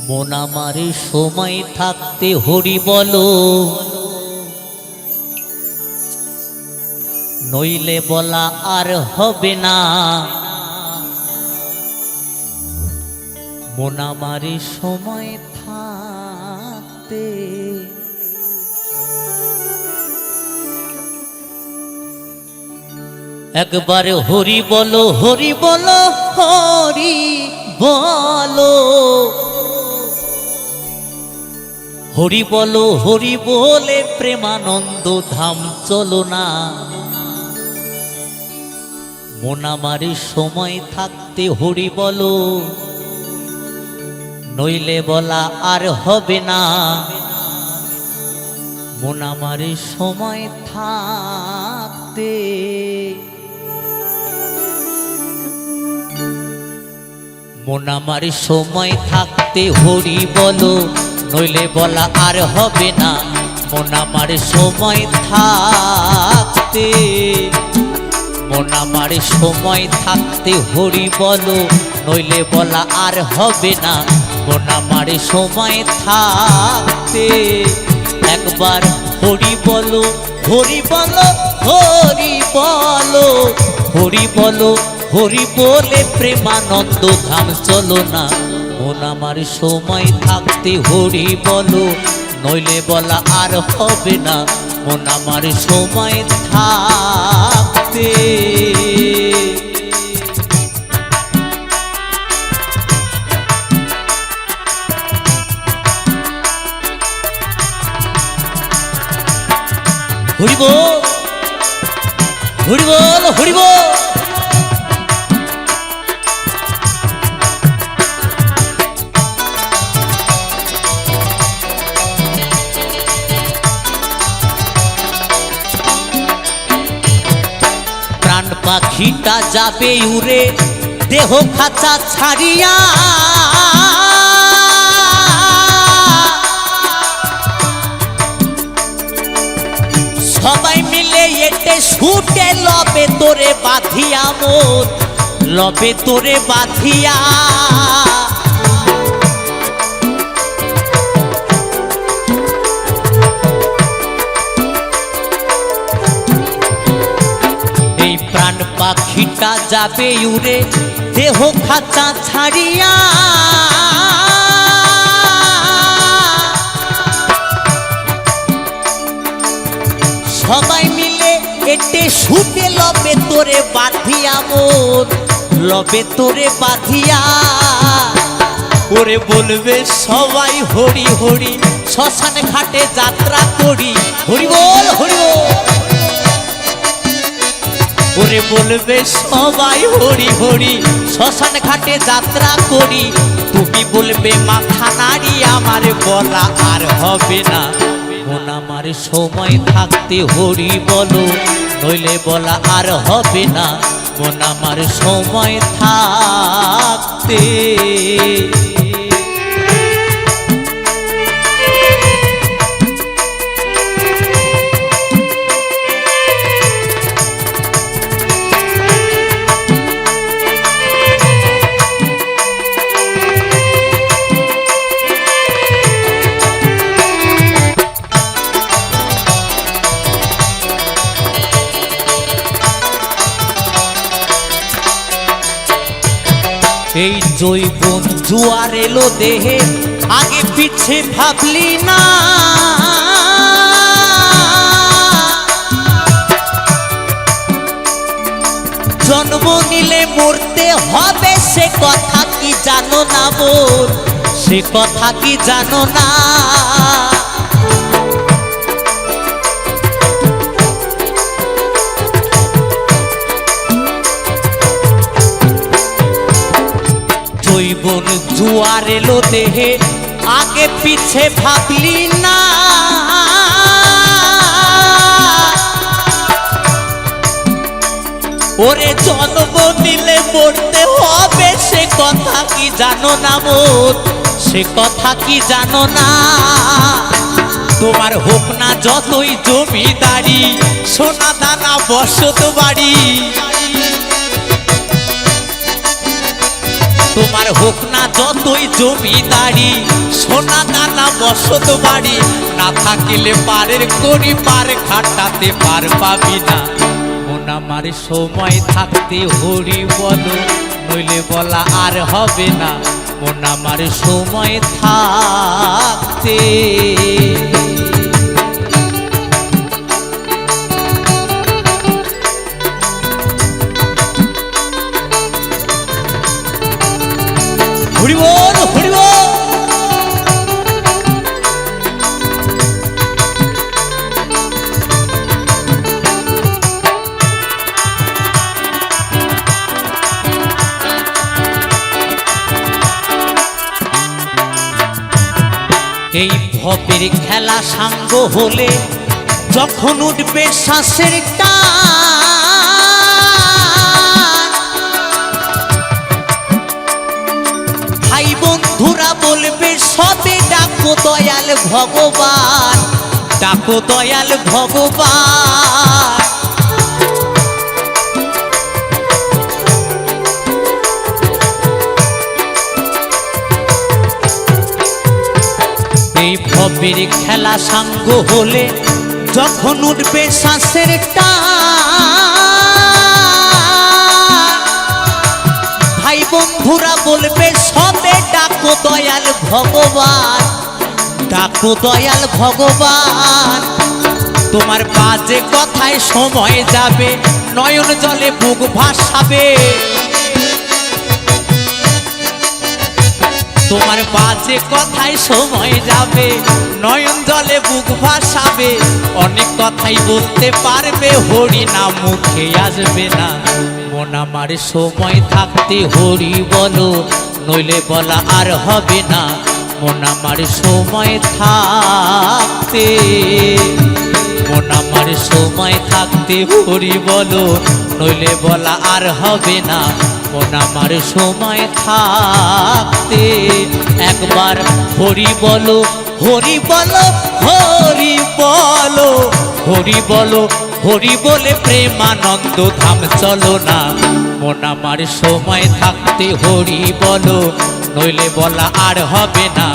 মন আমার সময় থাকতে হরি বলো, নইলে বলা আর হবে না। মন আমার সময় থাকতে একবার হরি বলো, হরি বলো, হরি বলো, হরি বলো, হরি বলে প্রেমানন্দ ধাম চলো না। মন আমার সময় থাকতে হরি বলো, নইলে বলা আর হবে না। মন আমার সময় থাকতে মন আমার সময় থাকতে হরি বলো, নইলে বলা আর হবে না। মন আমার সময় থাকতে মন আমার সময় থাকতে হরি বলো, নইলে বলা আর হবে না। মন আমার সময় থাকতে একবার হরি বলো, হরি বলো, হরি বলো, হরি বলো, হরি বলে প্রেমানন্দ ধাম চলো না। মন আমার সময় থাকতে হরি বলো, নইলে বলা আর হবে না। মন আমার সময় থাকতে হরি বল, হরি বল, হরি বল। প্রাণ পাখিটা যাবে উড়ে দেহ খাঁচা ছাড়িয়া, সবাই মিলে এটে ছুটে লবে তোরে বাঁধিয়া, মোর লবে তোরে বাঁধিয়া। এই প্রাণ পাখিটা যাবে উড়ে দেহ খাঁচা ছাড়িয়া, সবাই মিলে এটে ছুটে লবে তোরে বাঁধিয়া, মোর লবে তোরে বাঁধিয়া। ওরে বলবে সবাই হরি হরি, শ্মশান ঘাটে যাত্রা করি। হরি বল, হরি বল। ওরে বলবে সবাই হরি হরি, শ্মশান ঘাটে যাত্রা করি। তুমি বলবে মাথা নাড়ি, আমার বলা আর হবে না। মন আমার সময় থাকতে হরি বলো, নইলে বলা আর হবে না। মন আমার সময় থাকতে এই জৈবন জোয়ার এলো দেহে, আগে পিছে ভাবলি না। জন্ম নিলে মরতে হবে, সে কথা কি জানো না মোর, সে কথা কি জানো না। জৈবন জোয়ার এলো দেহে, আগে পিছে ভাবলি না। ওরে জন্ম নিলে মরতে হবে, সে কথা কি জানো না মোর, সে কথা কি জানো না। তোমার হোক না যতই জমিদারি, সোনা দানা বসত বাড়ি। তোমার হোক না যতই জমিদারি, সোনা দানা বসত বাড়ি, না থাকিলে পারের করি পার খাটাতে পার পাবি না। মন আমার সময় থাকতে হরি বলো, নইলে বলা আর হবে না। মন আমার সময় থাকতে। হরি বল হরি বল। এই ভবের খেলা সাঙ্গ হলে যখন উঠবে শ্বাসের টান, ভাই বন্ধুরা বলবে সবে ডাকো দয়াল ভগবান, ডাকো দয়াল ভগবান। এই ভবের খেলা সাঙ্গ হলে যখন উঠবে শ্বাসের টান, ভাই বন্ধুরা বলবে সবে ডাকো দয়াল ভগবান, ডাকো দয়াল ভগবান। তোমার বাজে কথায় সময় যাবে, নয়ন জলে বুক ভাসাবে। তোমার বাজে কথায় সময় যাবে, নয়ন জলে বুক ভাসাবে। অনেক কথাই বলতে পারবে, হরি নাম মুখে আসবে না। মন আমার সময় থাকতে হরি বলো, নইলে বলা আর হবে না। মন আমার সময় থাকতে, মন আমার সময় থাকতে হরি বলো, নইলে বলা আর হবে না। মন আমার সময় থাকতে একবার হরি বলো, হরি বলো, হরি বলো, হরি বলো, হরি বলে প্রেমানন্দ ধাম চলো না। মন আমার সময় থাকতে হরি বলো, নইলে বলা আর হবে না।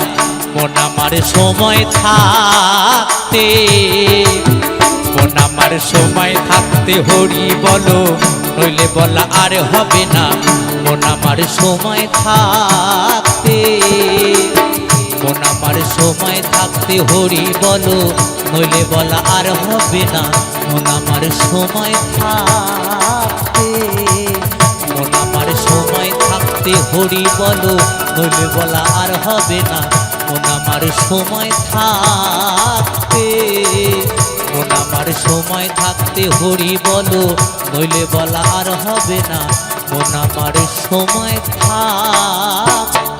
মন আমার সময় থাকতে, মন আমার সময় থাকতে হরি বলো, নইলে বলা আর হবে না। মন আমার সময় থাকতে, মন আমার সময় থাকতে হরি বলো, নইলে বলা আর হবে না। মন আমার সময় থাকতে, মন আমার সময় থাকতে হরি বলো, নইলে বলা আর হবে না। মন আমার সময় থাকতে, মন আমার সময় থাকতে হরি বলো, নইলে বলা আর হবে না। মন আমার সময় থাকতে।